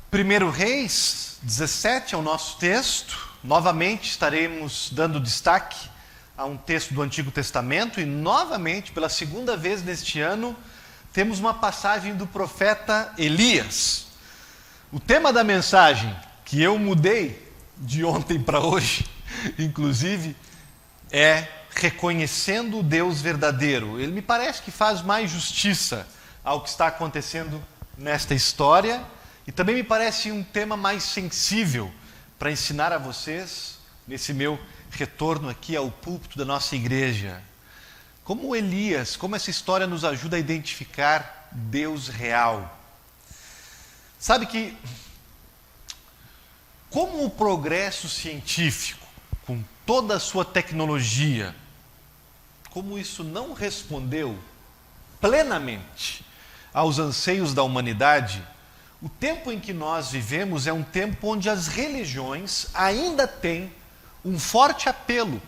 1 Reis 17 é o nosso texto. Novamente estaremos dando destaque a um texto do Antigo Testamento e novamente, pela segunda vez neste ano, temos uma passagem do profeta Elias. O tema da mensagem, que eu mudei de ontem para hoje, inclusive, é reconhecendo o Deus verdadeiro. Ele me parece que faz mais justiça ao que está acontecendo nesta história e também me parece um tema mais sensível para ensinar a vocês, nesse meu retorno aqui ao púlpito da nossa igreja. Como Elias, como essa história nos ajuda a identificar Deus real. Sabe que, como o progresso científico, com toda a sua tecnologia, como isso não respondeu plenamente aos anseios da humanidade, o tempo em que nós vivemos é um tempo onde as religiões ainda têm um forte apelo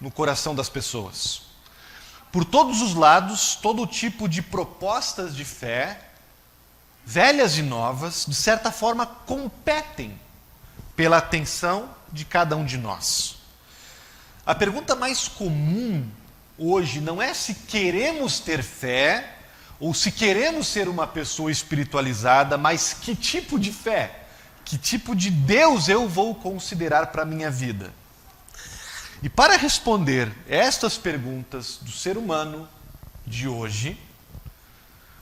no coração das pessoas. Por todos os lados, todo tipo de propostas de fé, velhas e novas, de certa forma competem pela atenção de cada um de nós. A pergunta mais comum hoje não é se queremos ter fé ou se queremos ser uma pessoa espiritualizada, mas que tipo de fé, que tipo de Deus eu vou considerar para a minha vida. E para responder estas perguntas do ser humano de hoje,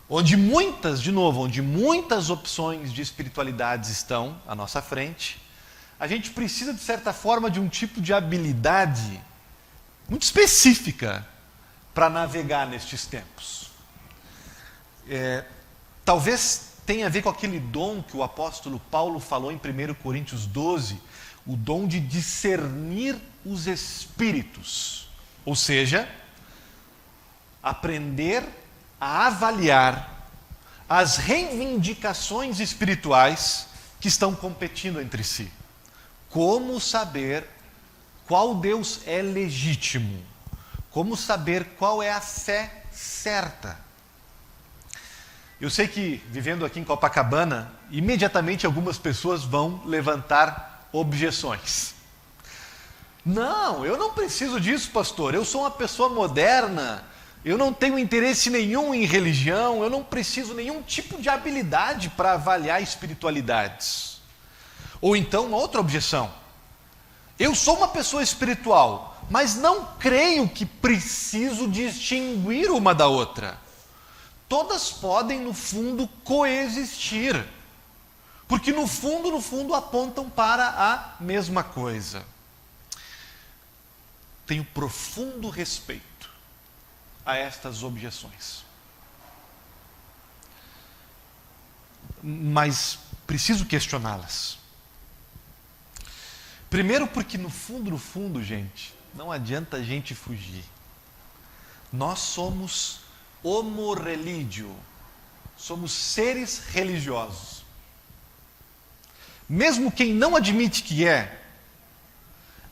onde muitas opções de espiritualidades estão à nossa frente, a gente precisa, de certa forma, de um tipo de habilidade muito específica para navegar nestes tempos. Talvez tenha a ver com aquele dom que o apóstolo Paulo falou em 1 Coríntios 12, o dom de discernir os espíritos, ou seja, aprender a avaliar as reivindicações espirituais que estão competindo entre si. Como saber qual Deus é legítimo? Como saber qual é a fé certa? Eu sei que, vivendo aqui em Copacabana, imediatamente algumas pessoas vão levantar objeções. Não, eu não preciso disso, pastor. Eu sou uma pessoa moderna. Eu não tenho interesse nenhum em religião. Eu não preciso nenhum tipo de habilidade para avaliar espiritualidades. Ou então, uma outra objeção. Eu sou uma pessoa espiritual, mas não creio que preciso distinguir uma da outra. Todas podem, no fundo, coexistir. Porque, no fundo, apontam para a mesma coisa. Tenho profundo respeito a estas objeções. Mas preciso questioná-las. Primeiro porque, no fundo, gente, não adianta a gente fugir. Nós somos homo religio, somos seres religiosos. Mesmo quem não admite que é,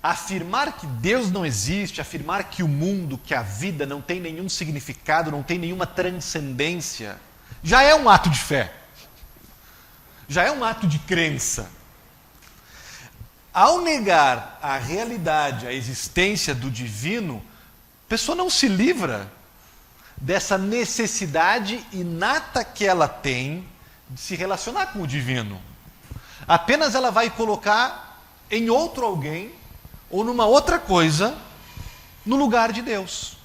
afirmar que Deus não existe, afirmar que o mundo, que a vida não tem nenhum significado, não tem nenhuma transcendência, já é um ato de fé. Já é um ato de crença. Ao negar a realidade, a existência do divino, a pessoa não se livra dessa necessidade inata que ela tem de se relacionar com o divino. Apenas ela vai colocar em outro alguém ou numa outra coisa no lugar de Deus.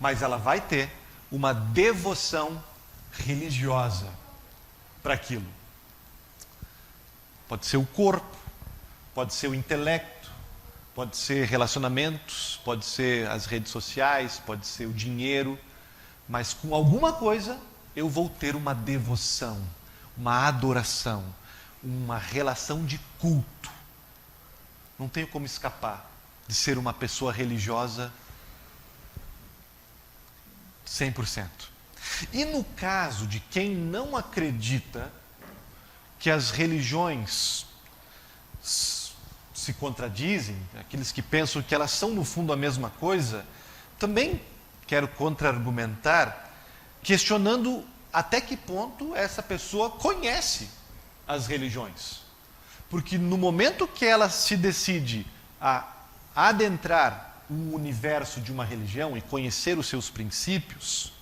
Mas ela vai ter uma devoção religiosa para aquilo. Pode ser o corpo, pode ser o intelecto, pode ser relacionamentos, pode ser as redes sociais, pode ser o dinheiro, mas com alguma coisa eu vou ter uma devoção, uma adoração, uma relação de culto. Não tenho como escapar de ser uma pessoa religiosa 100%. E no caso de quem não acredita que as religiões se contradizem, aqueles que pensam que elas são no fundo a mesma coisa, também quero contra-argumentar, questionando até que ponto essa pessoa conhece as religiões. Porque no momento que ela se decide a adentrar o universo de uma religião e conhecer os seus princípios,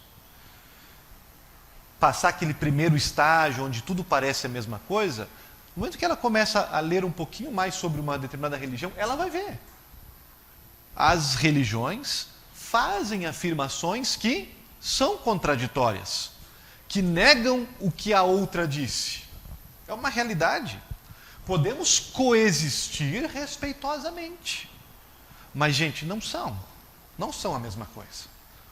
passar aquele primeiro estágio onde tudo parece a mesma coisa, no momento que ela começa a ler um pouquinho mais sobre uma determinada religião, ela vai ver. As religiões fazem afirmações que são contraditórias, que negam o que a outra disse. É uma realidade. Podemos coexistir respeitosamente. Mas, gente, não são a mesma coisa.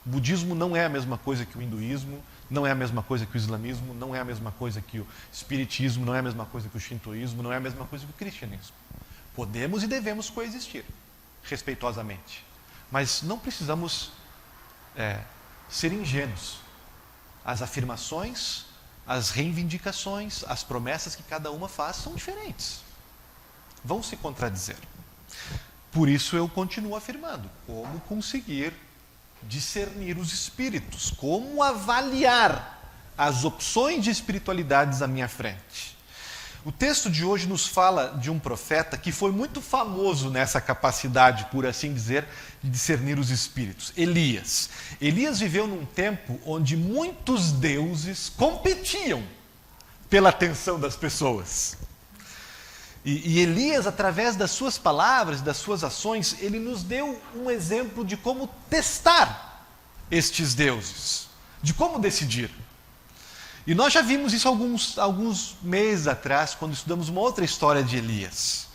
O budismo não é a mesma coisa que o hinduísmo, não é a mesma coisa que o islamismo, não é a mesma coisa que o espiritismo, não é a mesma coisa que o shintoísmo, não é a mesma coisa que o cristianismo. Podemos e devemos coexistir respeitosamente. Mas não precisamos ser ingênuos. As afirmações, as reivindicações, as promessas que cada uma faz são diferentes. Vão se contradizer. Por isso eu continuo afirmando, como conseguir discernir os espíritos, como avaliar as opções de espiritualidades à minha frente. O texto de hoje nos fala de um profeta que foi muito famoso nessa capacidade, por assim dizer, de discernir os espíritos, Elias. Elias viveu num tempo onde muitos deuses competiam pela atenção das pessoas. E Elias, através das suas palavras, das suas ações, ele nos deu um exemplo de como testar estes deuses, de como decidir. E nós já vimos isso alguns meses atrás, quando estudamos uma outra história de Elias.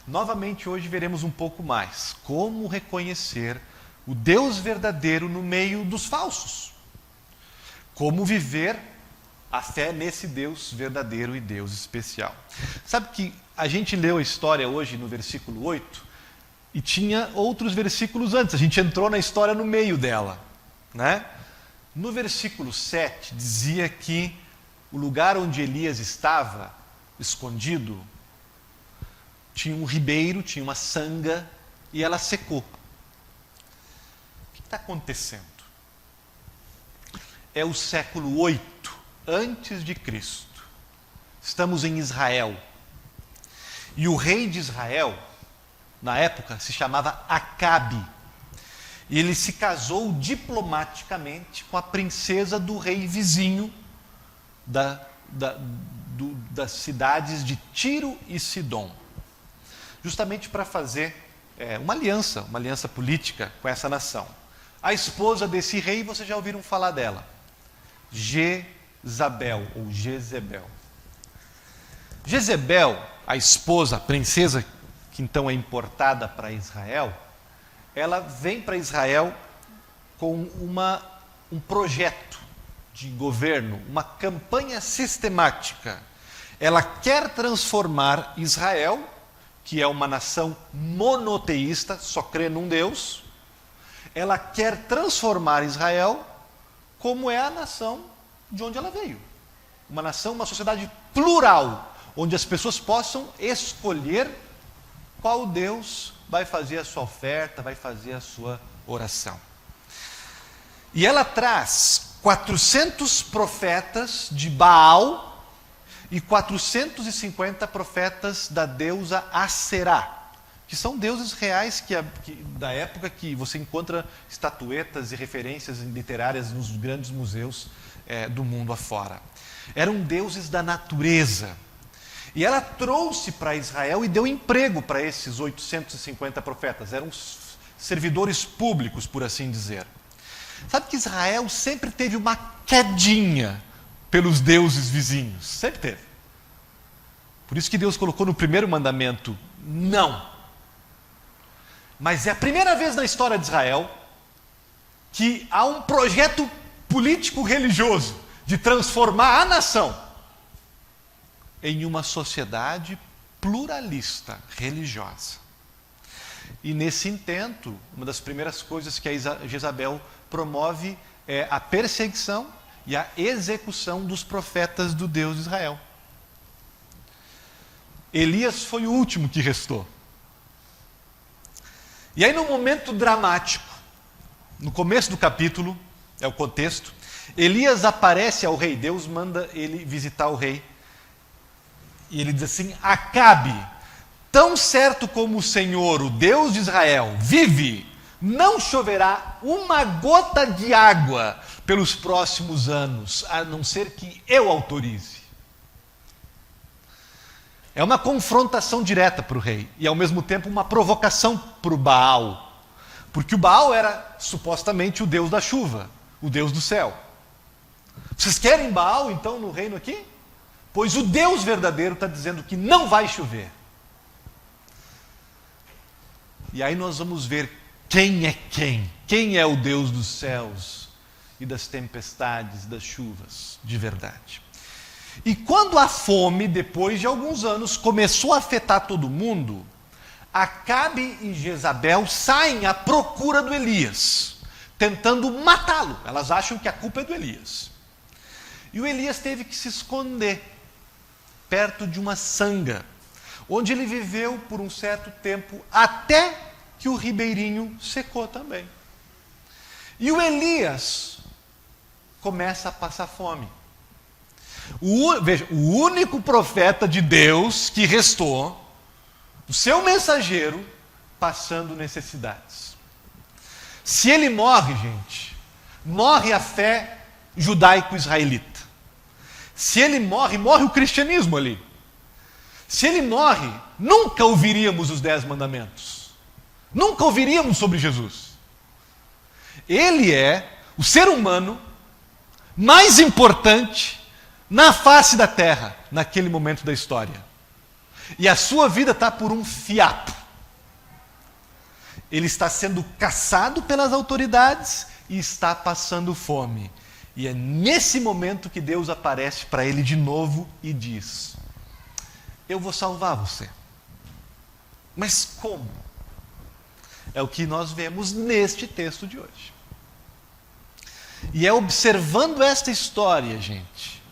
Novamente, hoje veremos um pouco mais como reconhecer o Deus verdadeiro no meio dos falsos. Como viver a fé nesse Deus verdadeiro e Deus especial. Sabe que a gente leu a história hoje no versículo 8 e tinha outros versículos antes. A gente entrou na história no meio dela, né? No versículo 7 dizia que o lugar onde Elias estava, escondido, tinha um ribeiro, tinha uma sanga e ela secou. O que está acontecendo? É o século 8 antes de Cristo. Estamos em Israel. E o rei de Israel, na época, se chamava Acabe. E ele se casou diplomaticamente com a princesa do rei vizinho das cidades de Tiro e Sidom. Justamente para fazer uma aliança política com essa nação. A esposa desse rei, vocês já ouviram falar dela. Jezabel, ou Jezebel. Jezebel, a esposa, a princesa, que então é importada para Israel, ela vem para Israel com um projeto de governo, uma campanha sistemática. Ela quer transformar Israel, que é uma nação monoteísta, só crê num Deus, ela quer transformar Israel como é a nação de onde ela veio. Uma nação, uma sociedade plural, onde as pessoas possam escolher qual Deus vai fazer a sua oferta, vai fazer a sua oração. E ela traz 400 profetas de Baal e 450 profetas da deusa Aserá, que são deuses reais da época que você encontra estatuetas e referências literárias nos grandes museus do mundo afora. Eram deuses da natureza. E ela trouxe para Israel e deu emprego para esses 850 profetas. Eram servidores públicos, por assim dizer. Sabe que Israel sempre teve uma quedinha pelos deuses vizinhos. Sempre teve. Por isso que Deus colocou no primeiro mandamento, não. Mas é a primeira vez na história de Israel que há um projeto político-religioso de transformar a nação em uma sociedade pluralista, religiosa. E nesse intento, uma das primeiras coisas que a Jezabel promove é a perseguição e a execução dos profetas do Deus de Israel. Elias foi o último que restou. E aí, num momento dramático, no começo do capítulo, é o contexto, Elias aparece ao rei, Deus manda ele visitar o rei. E ele diz assim: Acabe, tão certo como o Senhor, o Deus de Israel, vive, não choverá uma gota de água pelos próximos anos, a não ser que eu autorize. É uma confrontação direta para o rei e, ao mesmo tempo, uma provocação para o Baal. Porque o Baal era, supostamente, o deus da chuva, o deus do céu. Vocês querem Baal, então, no reino aqui? Pois o Deus verdadeiro está dizendo que não vai chover. E aí nós vamos ver quem é quem. Quem é o Deus dos céus e das tempestades, das chuvas, de verdade. E quando a fome, depois de alguns anos, começou a afetar todo mundo, Acabe e Jezabel saem à procura do Elias, tentando matá-lo. Elas acham que a culpa é do Elias. E o Elias teve que se esconder perto de uma sanga, onde ele viveu por um certo tempo, até que o ribeirinho secou também. E o Elias começa a passar fome. Veja, o único profeta de Deus que restou, o seu mensageiro, passando necessidades. Se ele morre, gente, morre a fé judaico-israelita. Se ele morre, morre o cristianismo ali. Se ele morre, nunca ouviríamos os 10 mandamentos. Nunca ouviríamos sobre Jesus. Ele é o ser humano mais importante na face da terra, naquele momento da história. E a sua vida está por um fiapo. Ele está sendo caçado pelas autoridades e está passando fome. E é nesse momento que Deus aparece para ele de novo e diz: eu vou salvar você. Mas como? É o que nós vemos neste texto de hoje. E é observando esta história, gente,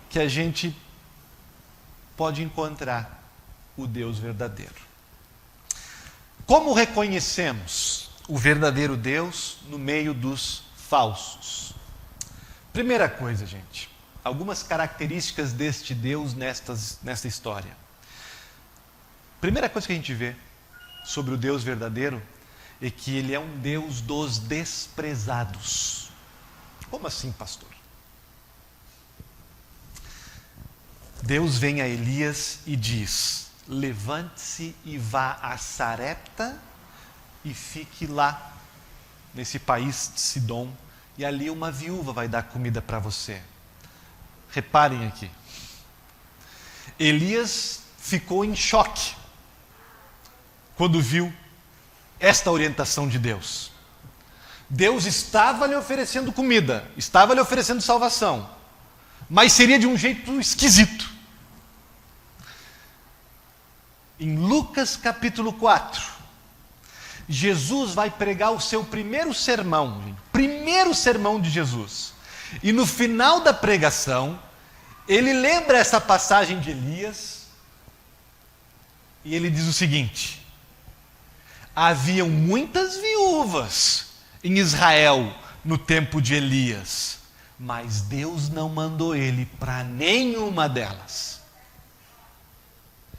que a gente pode encontrar o Deus verdadeiro. Como reconhecemos o verdadeiro Deus no meio dos falsos? Primeira coisa, gente, algumas características deste Deus nesta história. Primeira coisa que a gente vê sobre o Deus verdadeiro é que ele é um Deus dos desprezados. Como assim, pastor? Deus vem a Elias e diz: levante-se e vá a Sarepta e fique lá, nesse país de Sidom, e ali uma viúva vai dar comida para você. Reparem aqui. Elias ficou em choque quando viu esta orientação de Deus. Deus estava lhe oferecendo comida, estava lhe oferecendo salvação, mas seria de um jeito esquisito. Em Lucas capítulo 4, Jesus vai pregar o seu primeiro sermão, gente, primeiro sermão de Jesus. E no final da pregação, ele lembra essa passagem de Elias e ele diz o seguinte: haviam muitas viúvas em Israel no tempo de Elias, mas Deus não mandou ele para nenhuma delas.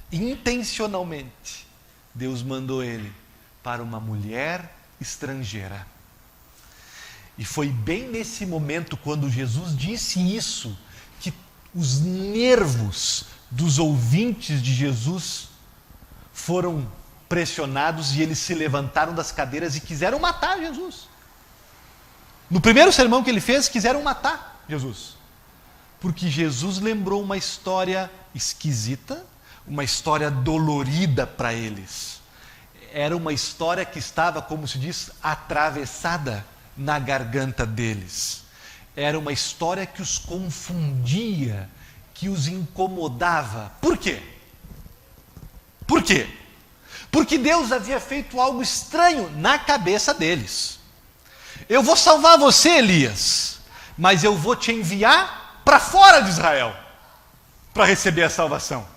Intencionalmente, Deus mandou ele para uma mulher estrangeira. E foi bem nesse momento, quando Jesus disse isso, que os nervos dos ouvintes de Jesus foram pressionados e eles se levantaram das cadeiras e quiseram matar Jesus. No primeiro sermão que ele fez, quiseram matar Jesus. Porque Jesus lembrou uma história esquisita, uma história dolorida para eles. Era uma história que estava, como se diz, atravessada na garganta deles. Era uma história que os confundia, que os incomodava. Por quê? Por quê? Porque Deus havia feito algo estranho na cabeça deles. Eu vou salvar você, Elias, mas eu vou te enviar para fora de Israel para receber a salvação.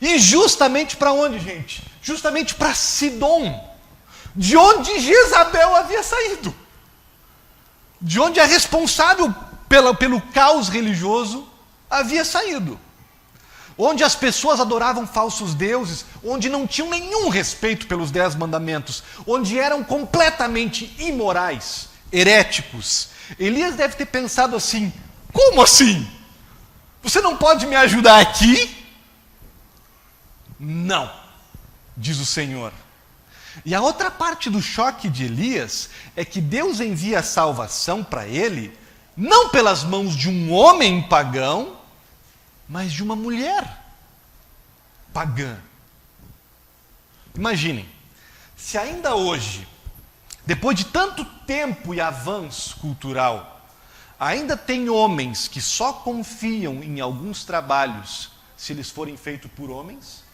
E justamente para onde, gente? Justamente para Sidom, de onde Jezabel havia saído, de onde a responsável pelo caos religioso havia saído. onde as pessoas adoravam falsos deuses, onde não tinham nenhum respeito pelos 10 mandamentos, onde eram completamente imorais, heréticos. Elias deve ter pensado assim: como assim? Você não pode me ajudar aqui? Não, diz o Senhor. E a outra parte do choque de Elias é que Deus envia a salvação para ele, não pelas mãos de um homem pagão, mas de uma mulher pagã. Imaginem, se ainda hoje, depois de tanto tempo e avanço cultural, ainda tem homens que só confiam em alguns trabalhos se eles forem feitos por homens.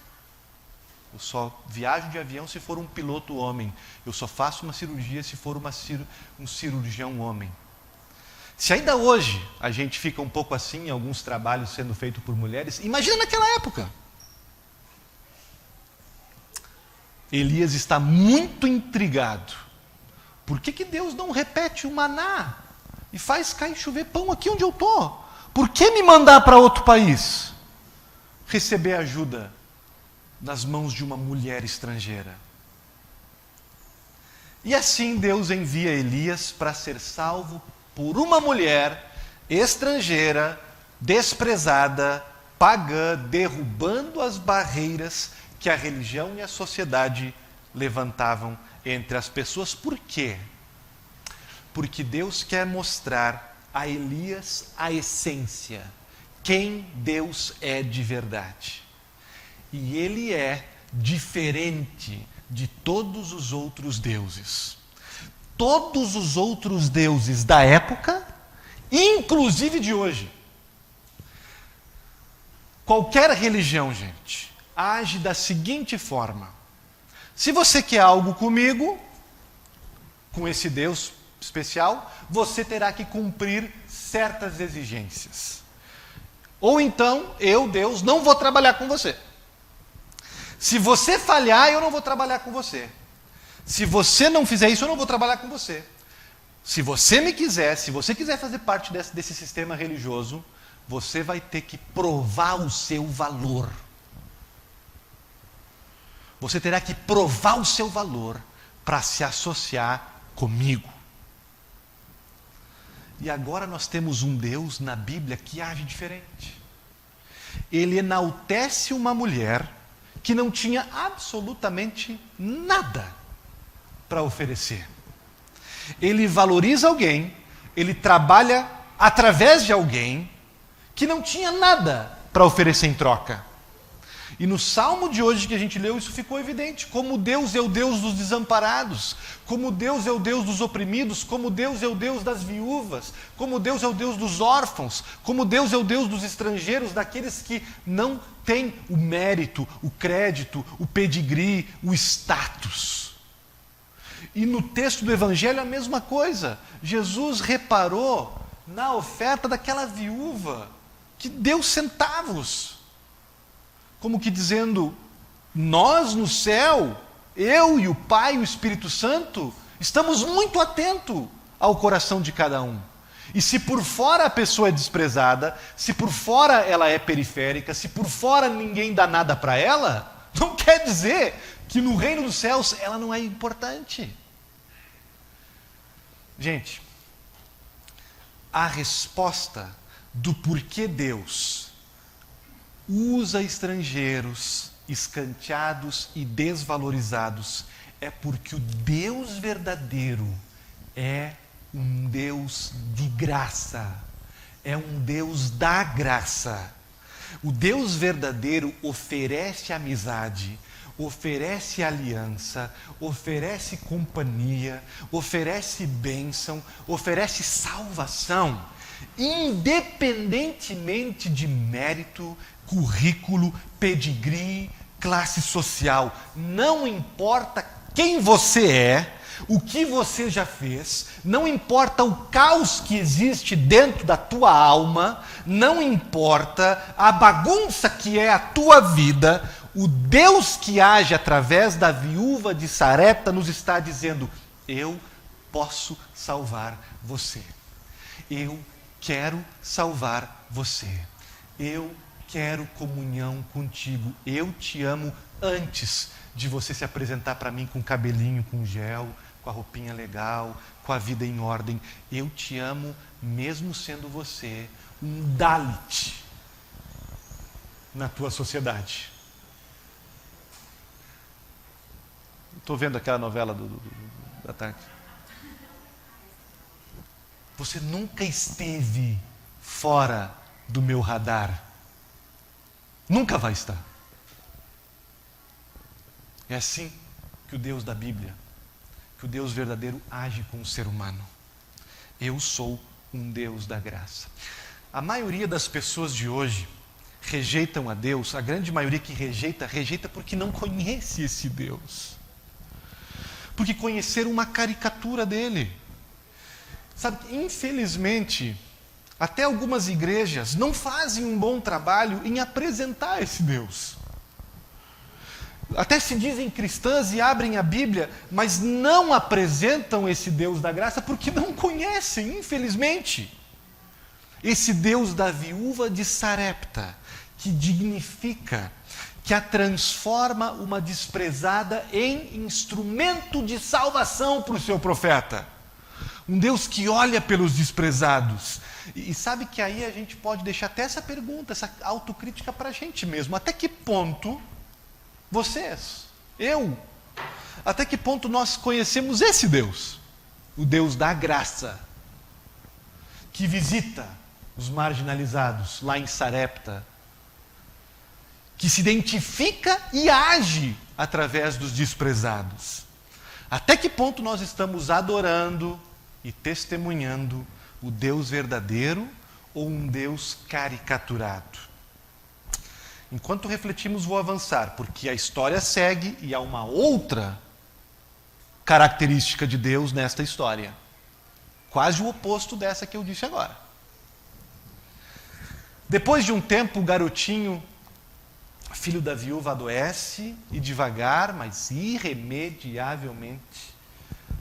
Eu só viajo de avião se for um piloto homem. Eu só faço uma cirurgia se for um cirurgião homem. Se ainda hoje a gente fica um pouco assim em alguns trabalhos sendo feitos por mulheres, imagina naquela época. Elias está muito intrigado. Por que Deus não repete o maná e faz cair chover pão aqui onde eu estou? Por que me mandar para outro país? Receber ajuda nas mãos de uma mulher estrangeira. E assim Deus envia Elias para ser salvo por uma mulher estrangeira, desprezada, pagã, derrubando as barreiras que a religião e a sociedade levantavam entre as pessoas. Por quê? Porque Deus quer mostrar a Elias a essência, quem Deus é de verdade. E ele é diferente de todos os outros deuses. Todos os outros deuses da época, inclusive de hoje. Qualquer religião, gente, age da seguinte forma: se você quer algo comigo, com esse Deus especial, você terá que cumprir certas exigências. Ou então, eu, Deus, não vou trabalhar com você. Se você falhar, eu não vou trabalhar com você. Se você não fizer isso, eu não vou trabalhar com você. Se você me quiser, se você quiser fazer parte desse sistema religioso, você vai ter que provar o seu valor. Você terá que provar o seu valor para se associar comigo. E agora nós temos um Deus na Bíblia que age diferente. Ele enaltece uma mulher que não tinha absolutamente nada para oferecer. Ele valoriza alguém, ele trabalha através de alguém que não tinha nada para oferecer em troca. E no salmo de hoje que a gente leu, isso ficou evidente. Como Deus é o Deus dos desamparados, como Deus é o Deus dos oprimidos, como Deus é o Deus das viúvas, como Deus é o Deus dos órfãos, como Deus é o Deus dos estrangeiros, daqueles que não têm o mérito, o crédito, o pedigree, o status. E no texto do Evangelho a mesma coisa. Jesus reparou na oferta daquela viúva que deu centavos. Como que dizendo, nós no céu, eu e o Pai e o Espírito Santo, estamos muito atentos ao coração de cada um. E se por fora a pessoa é desprezada, se por fora ela é periférica, se por fora ninguém dá nada para ela, não quer dizer que no reino dos céus ela não é importante. Gente, a resposta do porquê Deus usa estrangeiros, escanteados e desvalorizados é porque o Deus verdadeiro é um Deus de graça, é um Deus da graça. O Deus verdadeiro oferece amizade, oferece aliança, oferece companhia, oferece bênção, oferece salvação, independentemente de mérito, currículo, pedigree, classe social. Não importa quem você é, o que você já fez, não importa o caos que existe dentro da tua alma, não importa a bagunça que é a tua vida, o Deus que age através da viúva de Sarepta nos está dizendo: eu posso salvar você. Eu quero salvar você. Eu quero comunhão contigo. Eu te amo antes de você se apresentar para mim com o cabelinho, com gel, com a roupinha legal, com a vida em ordem. Eu te amo mesmo sendo você um Dalit na tua sociedade. Estou vendo aquela novela da tarde. Você nunca esteve fora do meu radar. Nunca vai estar. É assim que o Deus da Bíblia, que o Deus verdadeiro age com o ser humano. Eu sou um Deus da graça. A maioria das pessoas de hoje rejeitam a Deus, a grande maioria que rejeita porque não conhece esse Deus. Porque conheceram uma caricatura dele. Sabe, infelizmente, até algumas igrejas não fazem um bom trabalho em apresentar esse Deus. Até se dizem cristãs e abrem a Bíblia, mas não apresentam esse Deus da graça porque não conhecem, infelizmente. Esse Deus da viúva de Sarepta, que dignifica, que a transforma uma desprezada em instrumento de salvação para o seu profeta. Um Deus que olha pelos desprezados. E sabe que aí a gente pode deixar até essa pergunta, essa autocrítica para a gente mesmo. Até que ponto vocês, eu, até que ponto nós conhecemos esse Deus? O Deus da graça, que visita os marginalizados lá em Sarepta, que se identifica e age através dos desprezados. Até que ponto nós estamos adorando e testemunhando o Deus verdadeiro ou um Deus caricaturado? Enquanto refletimos, vou avançar, porque a história segue e há uma outra característica de Deus nesta história. Quase o oposto dessa que eu disse agora. Depois de um tempo, o garotinho, filho da viúva, adoece e devagar, mas irremediavelmente,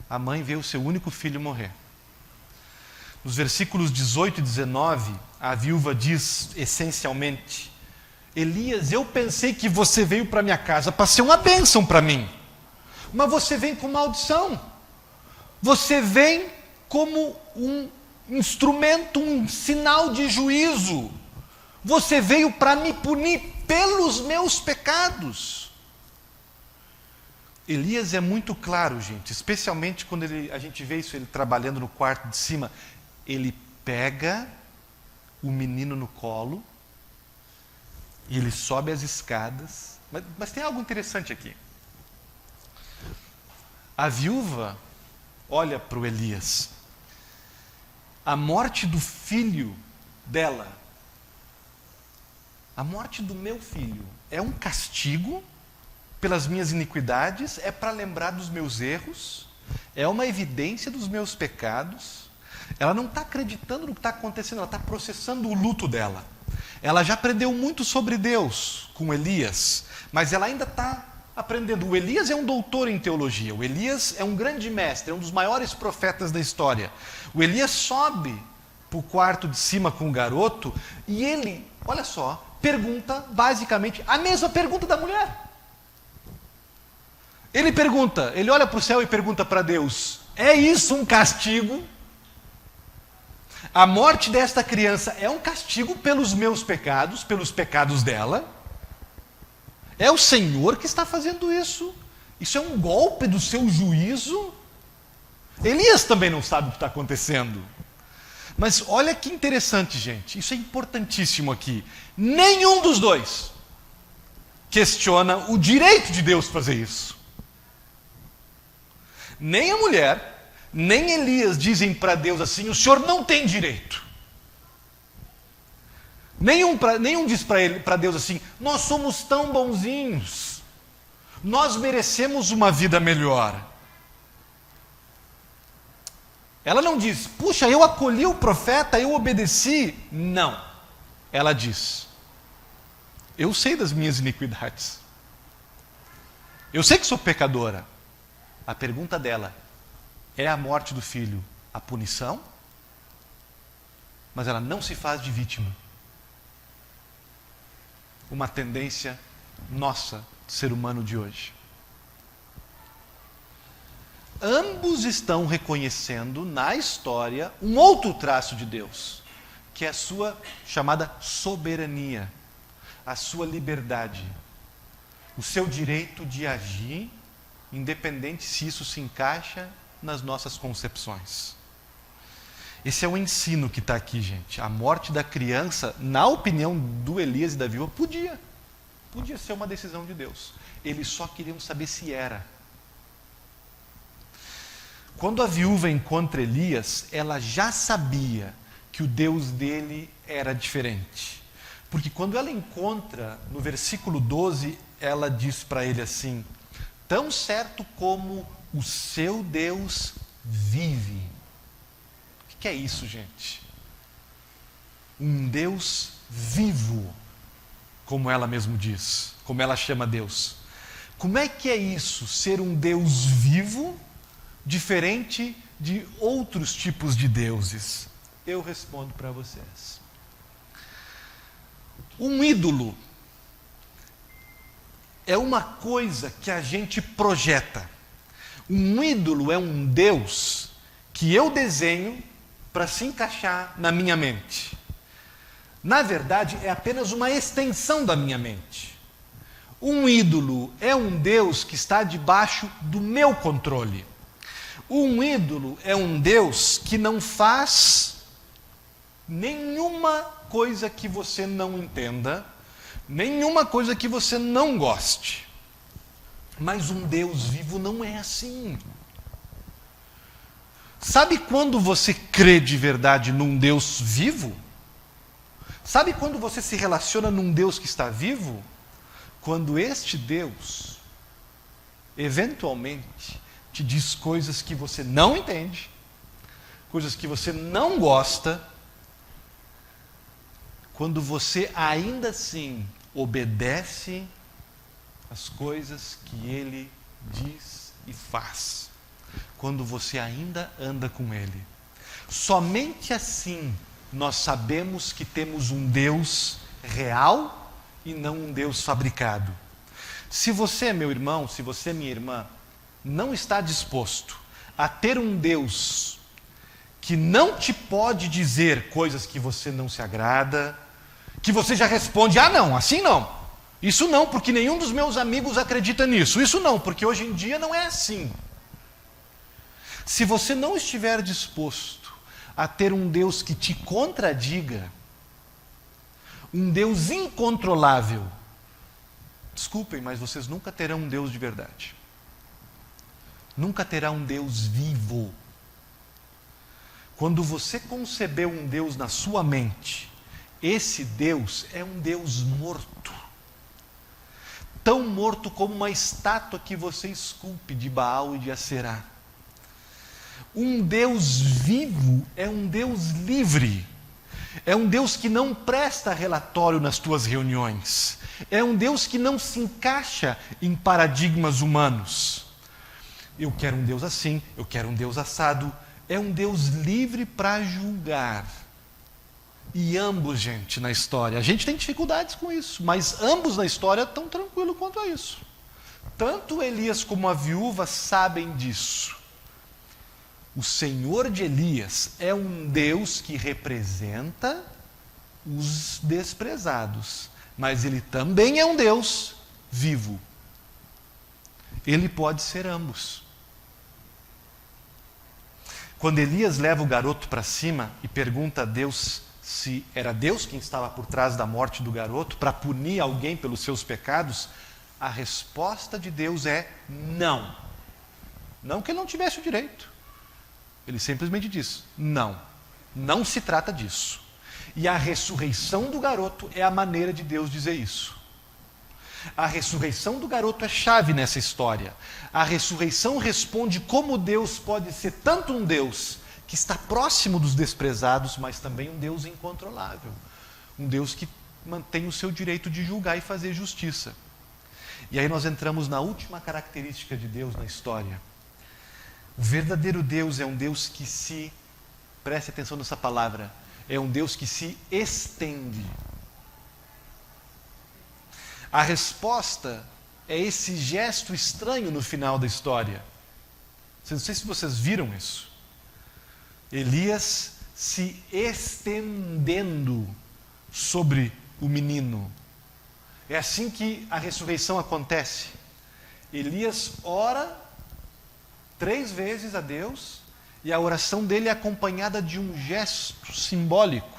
a mãe vê o seu único filho morrer. Nos versículos 18 e 19, a viúva diz essencialmente: Elias, eu pensei que você veio para minha casa para ser uma bênção para mim, mas você vem com maldição. Você vem como um instrumento, um sinal de juízo. Você veio para me punir pelos meus pecados. Elias é muito claro, gente, especialmente quando a gente vê isso, ele trabalhando no quarto de cima. Ele pega o menino no colo e ele sobe as escadas. Mas tem algo interessante aqui. A viúva olha para o Elias. A morte do filho dela, a morte do meu filho, é um castigo pelas minhas iniquidades, é para lembrar dos meus erros, é uma evidência dos meus pecados. Ela não está acreditando no que está acontecendo, ela está processando o luto dela. Ela já aprendeu muito sobre Deus com Elias, mas ela ainda está aprendendo. O Elias é um doutor em teologia, o Elias é um grande mestre, é um dos maiores profetas da história. O Elias sobe para o quarto de cima com o garoto e ele, olha só, pergunta basicamente a mesma pergunta da mulher. Ele pergunta, ele olha para o céu e pergunta para Deus: é isso um castigo? A morte desta criança é um castigo pelos meus pecados, pelos pecados dela? É o Senhor que está fazendo isso? Isso é um golpe do seu juízo? Elias também não sabe o que está acontecendo. Mas olha que interessante, gente. Isso é importantíssimo aqui. Nenhum dos dois questiona o direito de Deus fazer isso. Nem a mulher, nem Elias dizem para Deus assim: o senhor não tem direito. Nenhum diz para Deus assim: nós somos tão bonzinhos, nós merecemos uma vida melhor. Ela não diz: puxa, eu acolhi o profeta, eu obedeci. Não. Ela diz: eu sei das minhas iniquidades. Eu sei que sou pecadora. A pergunta dela: é a morte do filho a punição? Mas ela não se faz de vítima. uma tendência nossa, ser humano de hoje. Ambos estão reconhecendo na história um outro traço de Deus, que é a sua chamada soberania, a sua liberdade, o seu direito de agir, independente se isso se encaixa nas nossas concepções. Esse é o ensino que está aqui, gente. A morte da criança, na opinião do Elias e da viúva, podia ser uma decisão de Deus. Eles só queriam saber se era. Quando a viúva encontra Elias, ela já sabia que o Deus dele era diferente. Porque quando ela encontra, no versículo 12, ela diz para ele assim: tão certo como o seu Deus vive. O que é isso, gente? Um Deus vivo, como ela mesmo diz, como ela chama Deus. Como é que é isso, ser um Deus vivo, diferente de outros tipos de deuses? Eu respondo para vocês. Um ídolo é uma coisa que a gente projeta. Um ídolo é um Deus que eu desenho para se encaixar na minha mente. Na verdade, é apenas uma extensão da minha mente. Um ídolo é um Deus que está debaixo do meu controle. Um ídolo é um Deus que não faz nenhuma coisa que você não entenda, nenhuma coisa que você não goste. Mas um Deus vivo não é assim. Sabe quando você crê de verdade num Deus vivo? Sabe quando você se relaciona num Deus que está vivo? Quando este Deus, eventualmente, te diz coisas que você não entende, coisas que você não gosta, quando você ainda assim obedece às coisas que Ele diz e faz. Quando você ainda anda com Ele. Somente assim nós sabemos que temos um Deus real e não um Deus fabricado. Se você, meu irmão, se você, minha irmã, não está disposto a ter um Deus que não te pode dizer coisas que você não se agrada, que você já responde: ah, não, assim não. Isso não, porque nenhum dos meus amigos acredita nisso. Isso não, porque hoje em dia não é assim. Se você não estiver disposto a ter um Deus que te contradiga, um Deus incontrolável, desculpem, mas vocês nunca terão um Deus de verdade. Nunca terá um Deus vivo. Quando você concebeu um Deus na sua mente, esse Deus é um Deus morto. Tão morto como uma estátua que você esculpe de Baal e de Aserá. Um Deus vivo é um Deus livre. É um Deus que não presta relatório nas tuas reuniões. É um Deus que não se encaixa em paradigmas humanos. Eu quero um Deus assim, eu quero um Deus assado. É um Deus livre para julgar. E ambos, gente, na história, a gente tem dificuldades com isso, mas ambos na história estão tranquilos quanto a isso. Tanto Elias como a viúva sabem disso. O Senhor de Elias é um Deus que representa os desprezados, mas Ele também é um Deus vivo. Ele pode ser ambos. Quando Elias leva o garoto para cima e pergunta a Deus se era Deus quem estava por trás da morte do garoto, para punir alguém pelos seus pecados, a resposta de Deus é não. Não que ele não tivesse o direito. Ele simplesmente diz: não, não se trata disso. E a ressurreição do garoto é a maneira de Deus dizer isso. A ressurreição do garoto é chave nessa história. A ressurreição responde como Deus pode ser tanto um Deus que está próximo dos desprezados, mas também um Deus incontrolável. Um Deus que mantém o seu direito de julgar e fazer justiça. E aí nós entramos na última característica de Deus na história. O verdadeiro Deus é um Deus que preste atenção nessa palavra, é um Deus que se estende. A resposta é esse gesto estranho no final da história. Não sei se vocês viram isso. Elias se estendendo sobre o menino. É assim que a ressurreição acontece. Elias ora 3 vezes a Deus e a oração dele é acompanhada de um gesto simbólico.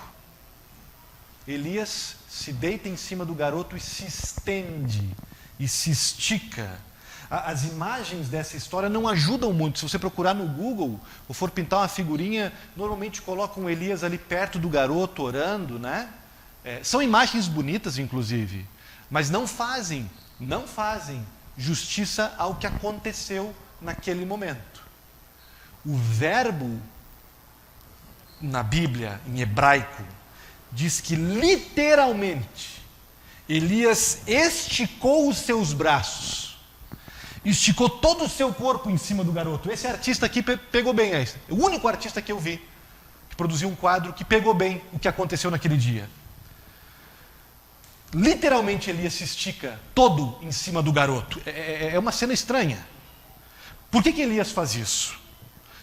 Elias se deita em cima do garoto e se estende e se estica. As imagens dessa história não ajudam muito. Se você procurar no Google ou for pintar uma figurinha, normalmente colocam Elias ali perto do garoto orando, né? São imagens bonitas, inclusive, mas não fazem justiça ao que aconteceu naquele momento. O verbo na Bíblia, em hebraico, diz que literalmente Elias esticou os seus braços, esticou todo o seu corpo em cima do garoto. Esse artista aqui pegou bem isso. É o único artista que eu vi que produziu um quadro que pegou bem o que aconteceu naquele dia. Literalmente Elias se estica todo em cima do garoto. É uma cena estranha. Por que Elias faz isso?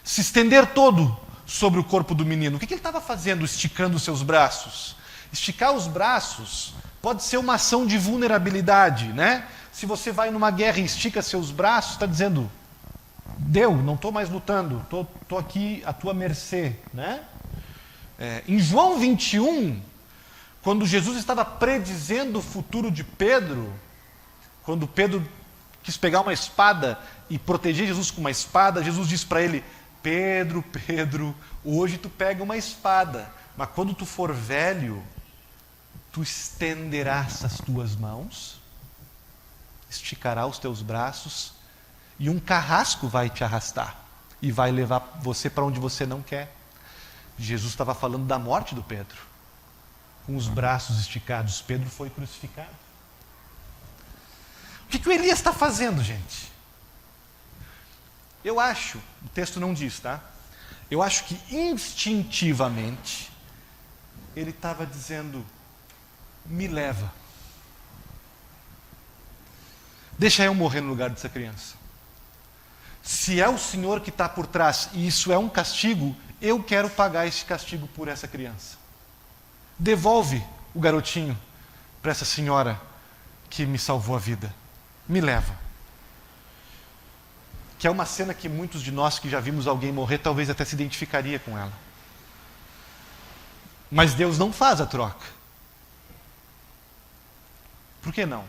Se estender todo sobre o corpo do menino. O que ele estava fazendo esticando os seus braços? Esticar os braços pode ser uma ação de vulnerabilidade, né? Se você vai numa guerra e estica seus braços, está dizendo, deu, não estou mais lutando, estou aqui à tua mercê, né? Em João 21, quando Jesus estava predizendo o futuro de Pedro, quando Pedro quis pegar uma espada e proteger Jesus com uma espada, Jesus disse para ele, Pedro, Pedro, hoje tu pega uma espada, mas quando tu for velho, tu estenderás as tuas mãos, esticarás os teus braços, e um carrasco vai te arrastar, e vai levar você para onde você não quer. Jesus estava falando da morte do Pedro. Com os braços esticados, Pedro foi crucificado. O que o Elias está fazendo, gente? Eu acho, o texto não diz, tá? Eu acho que instintivamente ele estava dizendo, me leva. Deixa eu morrer no lugar dessa criança. Se é o Senhor que está por trás e isso é um castigo, eu quero pagar esse castigo por essa criança. Devolve o garotinho para essa senhora que me salvou a vida. Me leva. Que é uma cena que muitos de nós que já vimos alguém morrer, talvez até se identificaria com ela. Mas Deus não faz a troca. Por que não?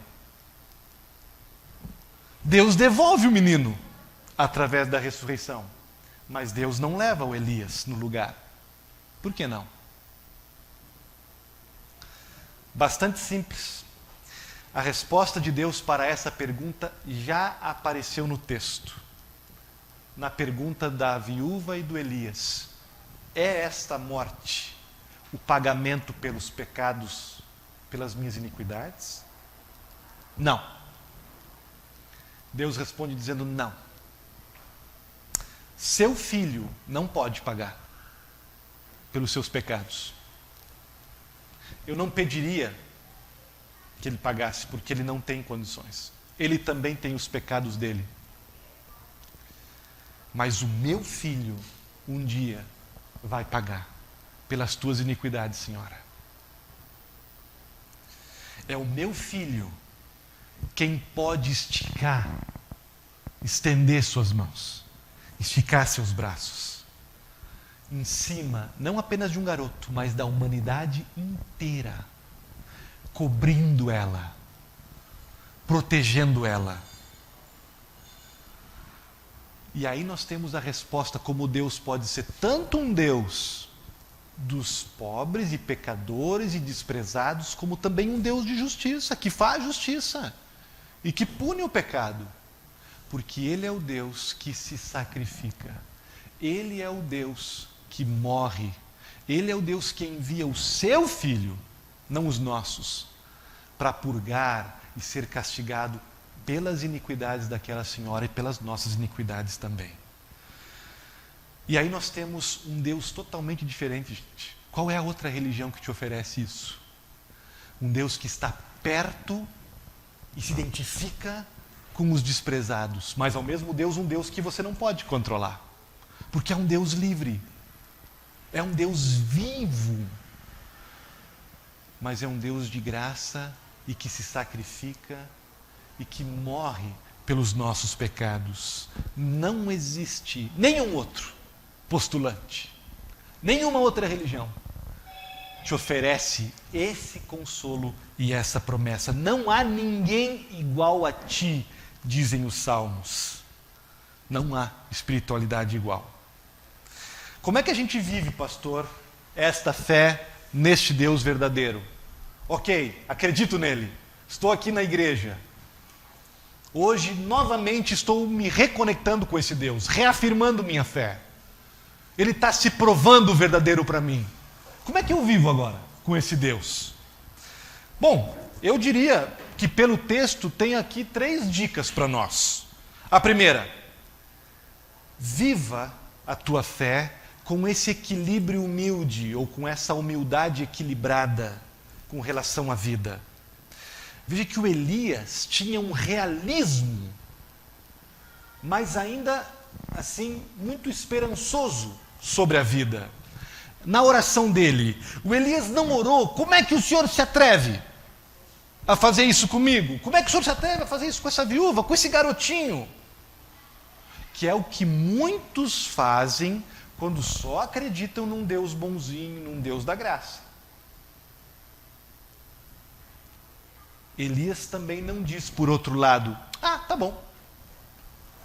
Deus devolve o menino através da ressurreição. Mas Deus não leva o Elias no lugar. Por que não? Bastante simples. A resposta de Deus para essa pergunta já apareceu no texto. Na pergunta da viúva e do Elias. É esta morte o pagamento pelos pecados, pelas minhas iniquidades? Não. Deus responde dizendo não. Seu filho não pode pagar pelos seus pecados. Eu não pediria que ele pagasse, porque ele não tem condições. Ele também tem os pecados dele. Mas o meu filho, um dia, vai pagar pelas tuas iniquidades, Senhora. É o meu filho quem pode estender suas mãos, esticar seus braços, em cima, não apenas de um garoto, mas da humanidade inteira, cobrindo ela, protegendo ela. E aí nós temos a resposta como Deus pode ser tanto um Deus dos pobres e pecadores e desprezados, como também um Deus de justiça, que faz justiça e que pune o pecado. Porque Ele é o Deus que se sacrifica. Ele é o Deus que morre. Ele é o Deus que envia o seu Filho, não os nossos, para purgar e ser castigado pelas iniquidades daquela senhora e pelas nossas iniquidades também. E aí nós temos um Deus totalmente diferente, gente. Qual é a outra religião que te oferece isso? Um Deus que está perto e se identifica com os desprezados, mas ao mesmo Deus, um Deus que você não pode controlar, porque é um Deus livre, é um Deus vivo, mas é um Deus de graça e que se sacrifica e que morre pelos nossos pecados. Não existe nenhum outro postulante, nenhuma outra religião te oferece esse consolo e essa promessa. Não há ninguém igual a ti, dizem os salmos. Não há espiritualidade igual. Como é que a gente vive, pastor, esta fé neste Deus verdadeiro? Ok, acredito nele, estou aqui na igreja. Hoje, novamente, estou me reconectando com esse Deus, reafirmando minha fé. Ele está se provando verdadeiro para mim. Como é que eu vivo agora com esse Deus? Bom, eu diria que pelo texto tem aqui 3 dicas para nós. A primeira, viva a tua fé com esse equilíbrio humilde, ou com essa humildade equilibrada com relação à vida. Veja que o Elias tinha um realismo, mas ainda assim muito esperançoso sobre a vida. Na oração dele, o Elias não orou: como é que o Senhor se atreve a fazer isso comigo? Como é que o Senhor se atreve a fazer isso com essa viúva, com esse garotinho? Que é o que muitos fazem quando só acreditam num Deus bonzinho, num Deus da graça. Elias também não diz, por outro lado: ah, tá bom,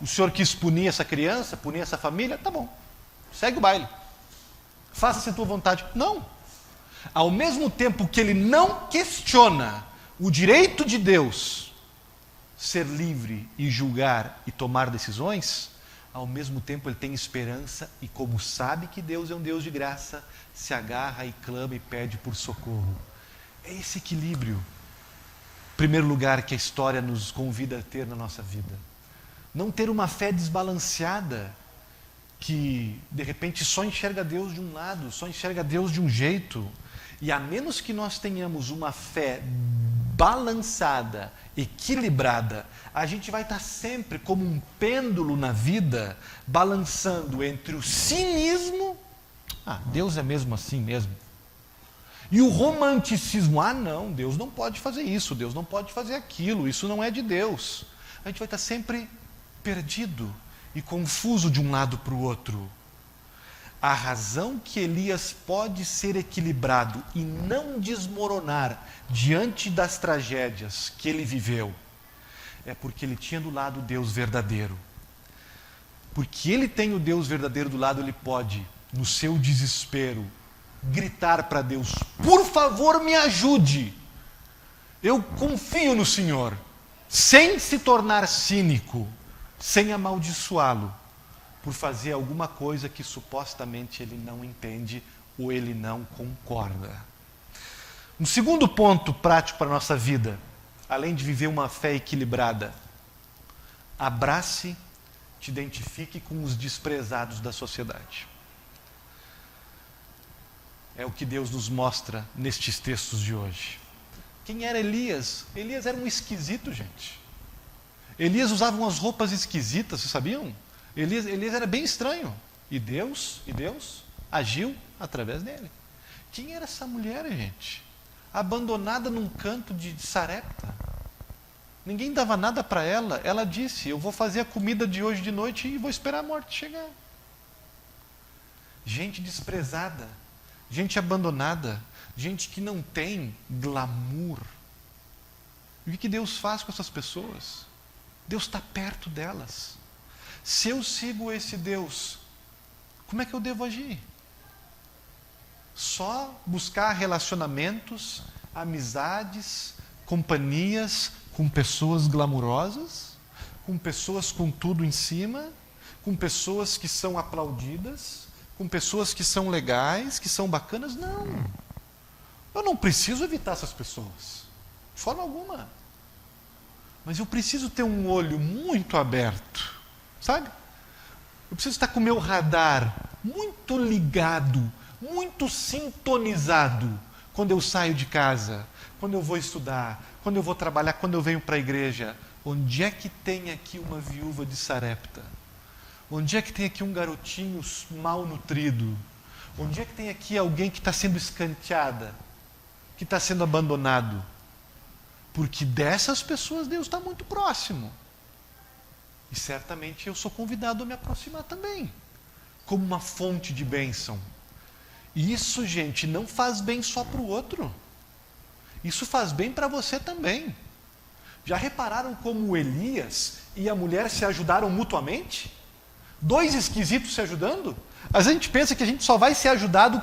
o Senhor quis punir essa criança, punir essa família, tá bom, segue o baile, faça-se a tua vontade. Não. Ao mesmo tempo que ele não questiona o direito de Deus ser livre e julgar e tomar decisões, ao mesmo tempo ele tem esperança e, como sabe que Deus é um Deus de graça, se agarra e clama e pede por socorro. É esse equilíbrio, em primeiro lugar, que a história nos convida a ter na nossa vida. Não ter uma fé desbalanceada, que de repente só enxerga Deus de um lado, só enxerga Deus de um jeito. E a menos que nós tenhamos uma fé balançada, equilibrada, a gente vai estar sempre como um pêndulo na vida, balançando entre o cinismo, ah, Deus é mesmo assim mesmo, e o romanticismo, ah não, Deus não pode fazer isso, Deus não pode fazer aquilo, isso não é de Deus. A gente vai estar sempre perdido e confuso de um lado para o outro. A razão que Elias pode ser equilibrado e não desmoronar diante das tragédias que ele viveu é porque ele tinha do lado o Deus verdadeiro. Porque ele tem o Deus verdadeiro do lado, ele pode, no seu desespero, gritar para Deus: por favor, me ajude. Eu confio no Senhor, sem se tornar cínico, sem amaldiçoá-lo por fazer alguma coisa que supostamente ele não entende ou ele não concorda. Um segundo ponto prático para a nossa vida, além de viver uma fé equilibrada: abrace, te identifique com os desprezados da sociedade. É o que Deus nos mostra nestes textos de hoje. Quem era Elias? Elias era um esquisito, gente. Elias usava umas roupas esquisitas, vocês sabiam? Elias era bem estranho. E Deus agiu através dele. Quem era essa mulher, gente? Abandonada num canto de Sarepta. Ninguém dava nada para ela. Ela disse: eu vou fazer a comida de hoje de noite e vou esperar a morte chegar. Gente desprezada, gente abandonada, gente que não tem glamour. E o que Deus faz com essas pessoas? Deus está perto delas. Se eu sigo esse Deus, como é que eu devo agir? Só buscar relacionamentos, amizades, companhias com pessoas glamourosas, com pessoas com tudo em cima, com pessoas que são aplaudidas, com pessoas que são legais, que são bacanas? Não. Eu não preciso evitar essas pessoas, de forma alguma. Mas eu preciso ter um olho muito aberto, sabe? Eu preciso estar com o meu radar muito ligado, muito sintonizado quando eu saio de casa, quando eu vou estudar, quando eu vou trabalhar, quando eu venho para a igreja. Onde é que tem aqui uma viúva de Sarepta? Onde é que tem aqui um garotinho mal nutrido? Onde é que tem aqui alguém que está sendo escanteada, que está sendo abandonado? Porque dessas pessoas Deus está muito próximo. E certamente eu sou convidado a me aproximar também, como uma fonte de bênção. E isso, gente, não faz bem só para o outro. Isso faz bem para você também. Já repararam como o Elias e a mulher se ajudaram mutuamente? Dois esquisitos se ajudando? A gente pensa que a gente só vai ser ajudado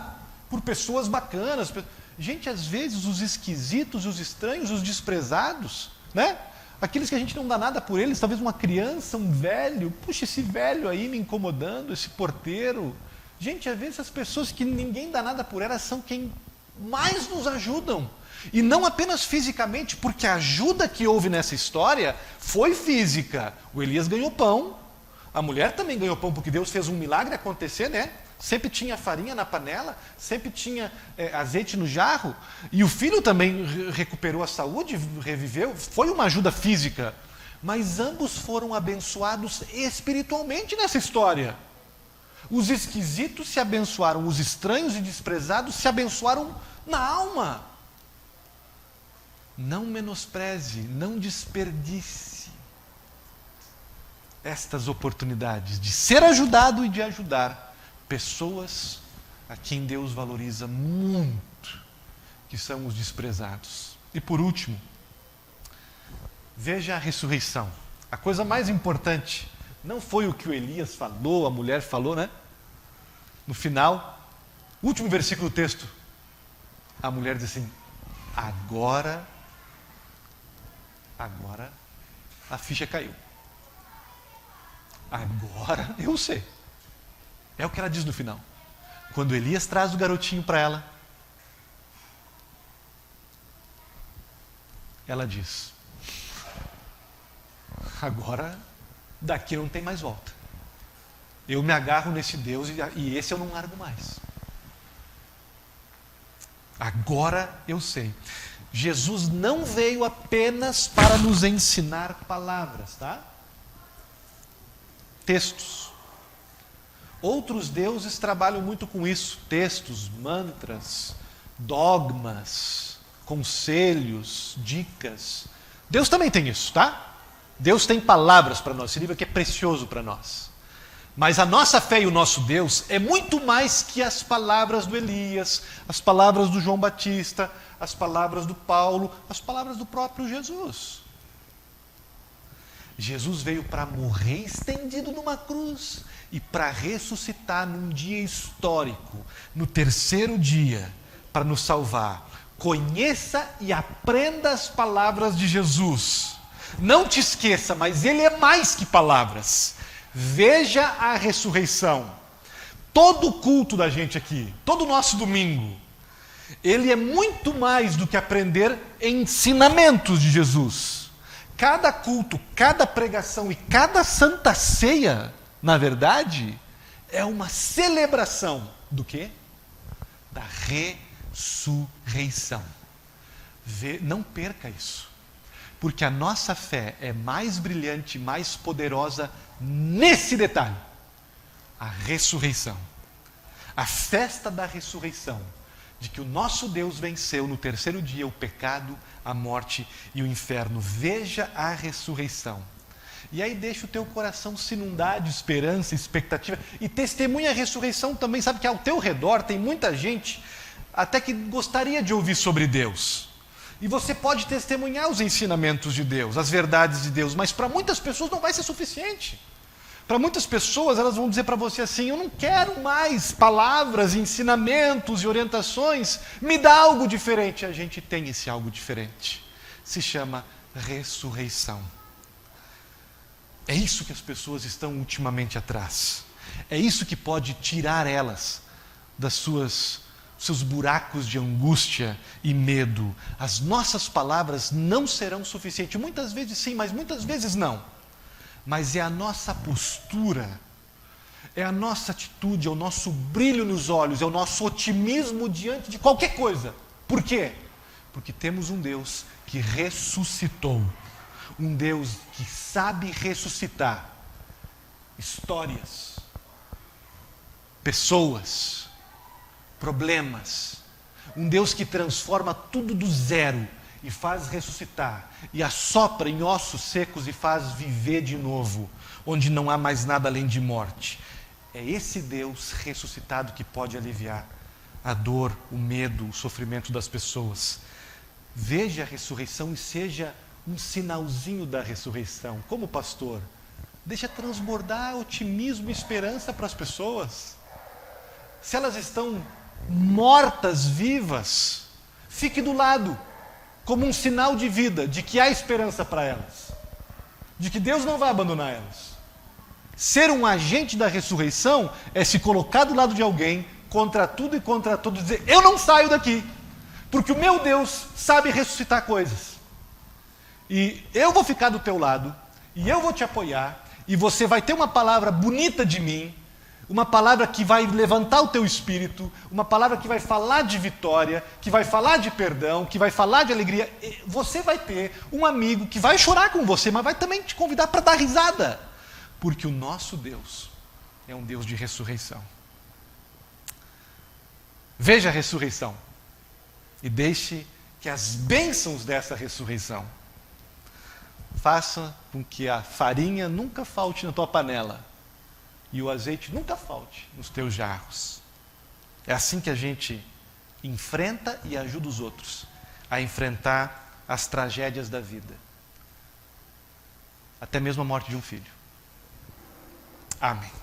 por pessoas bacanas. Gente, às vezes os esquisitos, os estranhos, os desprezados, né? Aqueles que a gente não dá nada por eles, talvez uma criança, um velho. Puxa, esse velho aí me incomodando, esse porteiro. Gente, às vezes as pessoas que ninguém dá nada por elas são quem mais nos ajudam. E não apenas fisicamente, porque a ajuda que houve nessa história foi física. O Elias ganhou pão, a mulher também ganhou pão, porque Deus fez um milagre acontecer, né? Sempre tinha farinha na panela, sempre tinha azeite no jarro, e o filho também recuperou a saúde, reviveu, foi uma ajuda física. Mas ambos foram abençoados espiritualmente nessa história. Os esquisitos se abençoaram, os estranhos e desprezados se abençoaram na alma. Não menospreze, não desperdice estas oportunidades de ser ajudado e de ajudar pessoas a quem Deus valoriza muito, que são os desprezados. E por último, veja a ressurreição. A coisa mais importante não foi o que o Elias falou, a mulher falou, né? No final, último versículo do texto, a mulher diz assim: agora a ficha caiu. Agora eu sei. É o que ela diz no final. Quando Elias traz o garotinho para ela diz: agora daqui não tem mais volta. Eu me agarro nesse Deus e esse eu não largo mais. Agora eu sei. Jesus não veio apenas para nos ensinar palavras, tá? Textos. Outros deuses trabalham muito com isso. Textos, mantras, dogmas, conselhos, dicas. Deus também tem isso, tá? Deus tem palavras para nós. Esse livro aqui é precioso para nós. Mas a nossa fé e o nosso Deus é muito mais que as palavras do Elias, as palavras do João Batista, as palavras do Paulo, as palavras do próprio Jesus. Jesus veio para morrer estendido numa cruz e para ressuscitar num dia histórico, no terceiro dia, para nos salvar. Conheça e aprenda as palavras de Jesus. Não te esqueça, mas ele é mais que palavras. Veja a ressurreição. Todo o culto da gente aqui, todo o nosso domingo, ele é muito mais do que aprender ensinamentos de Jesus. Cada culto, cada pregação e cada santa ceia, na verdade, é uma celebração do quê? Da ressurreição. Não perca isso. Porque a nossa fé é mais brilhante, mais poderosa nesse detalhe. A ressurreição. A festa da ressurreição. De que o nosso Deus venceu no terceiro dia o pecado, a morte e o inferno. Veja a ressurreição. E aí deixa o teu coração se inundar de esperança, expectativa. E testemunha a ressurreição também. Sabe que ao teu redor tem muita gente até que gostaria de ouvir sobre Deus. E você pode testemunhar os ensinamentos de Deus, as verdades de Deus, mas para muitas pessoas não vai ser suficiente. Para muitas pessoas, elas vão dizer para você assim: eu não quero mais palavras, ensinamentos e orientações, me dá algo diferente. A gente tem esse algo diferente. Se chama ressurreição. É isso que as pessoas estão ultimamente atrás. É isso que pode tirar elas das seus buracos de angústia e medo. As nossas palavras não serão suficientes. Muitas vezes sim, mas muitas vezes não. Mas é a nossa postura, é a nossa atitude, é o nosso brilho nos olhos, é o nosso otimismo diante de qualquer coisa Por quê? Porque temos um Deus que ressuscitou. Um Deus que sabe ressuscitar histórias, pessoas, problemas. Um Deus que transforma tudo do zero e faz ressuscitar, e assopra em ossos secos e faz viver de novo, onde não há mais nada além de morte. É esse Deus ressuscitado que pode aliviar a dor, o medo, o sofrimento das pessoas. Veja a ressurreição e seja um sinalzinho da ressurreição. Como pastor, deixa transbordar otimismo e esperança para as pessoas. Se elas estão mortas, vivas, fique do lado, como um sinal de vida, de que há esperança para elas, de que Deus não vai abandonar elas. Ser um agente da ressurreição é se colocar do lado de alguém, contra tudo e contra todos, e dizer, eu não saio daqui, porque o meu Deus sabe ressuscitar coisas. E eu vou ficar do teu lado, e eu vou te apoiar, e você vai ter uma palavra bonita de mim, uma palavra que vai levantar o teu espírito, uma palavra que vai falar de vitória, que vai falar de perdão, que vai falar de alegria. Você vai ter um amigo que vai chorar com você, mas vai também te convidar para dar risada. Porque o nosso Deus é um Deus de ressurreição. Veja a ressurreição e deixe que as bênçãos dessa ressurreição façam com que a farinha nunca falte na tua panela e o azeite nunca falte nos teus jarros. É assim que a gente enfrenta e ajuda os outros a enfrentar as tragédias da vida. Até mesmo a morte de um filho. Amém.